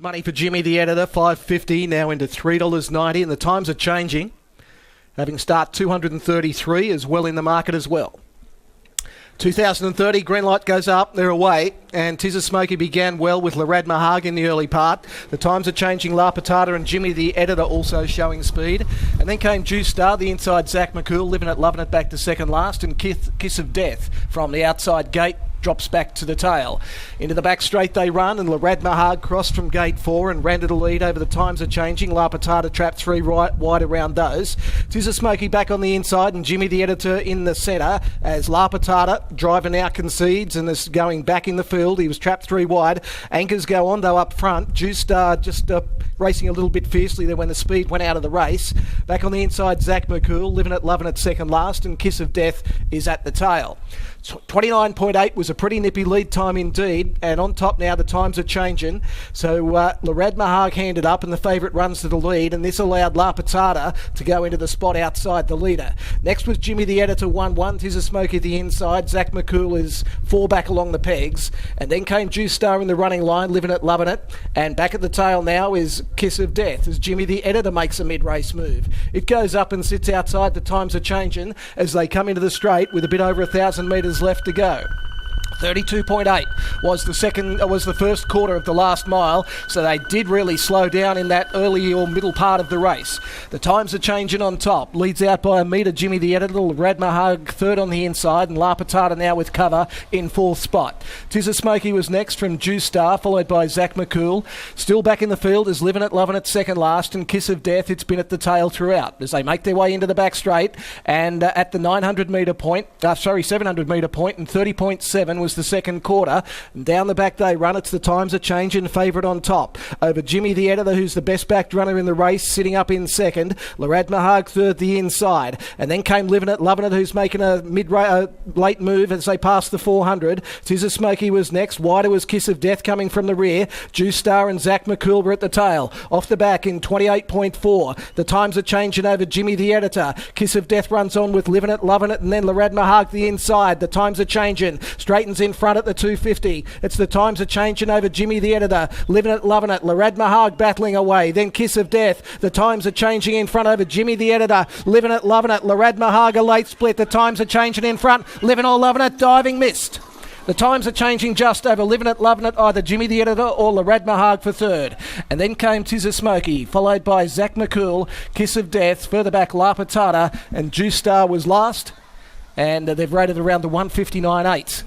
Money for Jimmy the Editor, $5.50 now into $3.90, and the times are changing. Having start 233 as well in the market as well. 2030, green light goes up, they're away, and Tis a Smoky began well with Larad Mahag in the early part. The times are changing, La Patata and Jimmy the Editor also showing speed. And then came Juice Star, the inside Zach McCool, living it, loving it back to second last, and Kiss of Death from the outside gate drops back to the tail. Into the back straight they run, and Larad Mahag crossed from gate 4 and ran to the lead over the times are changing. La Patata trapped 3 right wide around those. Tis a Smoky back on the inside, and Jimmy the Editor in the centre as La Patata driving out concedes and is going back in the field. He was trapped 3 wide. Anchors go on though up front. Juice Star just racing a little bit fiercely there when the speed went out of the race. Back on the inside, Zach McCool, living it, loving it second last, and Kiss of Death is at the tail. 29.8 was a pretty nippy lead time indeed, and on top now the times are changing. So Larad Mahag handed up and the favourite runs to the lead, and this allowed La Patata to go into the spot outside the leader. Next was Jimmy the Editor 1-1, Tis a Smoky the inside, Zach McCool is 4 back along the pegs, and then came Juice Star in the running line, living it, loving it, and back at the tail now is Kiss of Death as Jimmy the Editor makes a mid-race move. It goes up and sits outside, the times are changing as they come into the straight with a bit over 1,000 metres left to go. 32.8 was the first quarter of the last mile, so they did really slow down in that early or middle part of the race. The times are changing on top. Leads out by a metre, Jimmy the Editor. Larad Mahag third on the inside, and La Patata now with cover in 4th spot. Tis a Smoky was next from Juice Star, followed by Zach McCool. Still back in the field is Living It, Loving It second last, and Kiss of Death, it's been at the tail throughout as they make their way into the back straight, and at the 700 metre point, and 30.7 was the second quarter. And down the back they run. It's the times are changing. Favourite on top over Jimmy the Editor, who's the best backed runner in the race, sitting up in second. Larad Mahag third the inside, and then came Living It, Loving It, who's making a late move as they pass the 400. Tis a Smoky was next. Wider was Kiss of Death coming from the rear. Juice Star and Zach McCool were at the tail. Off the back in 28.4. The times are changing over Jimmy the Editor. Kiss of Death runs on with Living It, Loving It, and then Larad Mahag the inside. The times are changing. Straightens in front at the 250. It's the times are changing over Jimmy the Editor. Living It, Loving It. Larad Mahag battling away. Then Kiss of Death. The times are changing in front over Jimmy the Editor. Living It, Loving It. Larad Mahag a late split. The times are changing in front. Living It, Loving It. Diving missed. The times are changing just over Living It, Loving It, either Jimmy the Editor or Larad Mahag for third. And then came Tis a Smoky, followed by Zach McCool, Kiss of Death, further back La Patata, and Juice Star was last. And they've rated around the 159.8.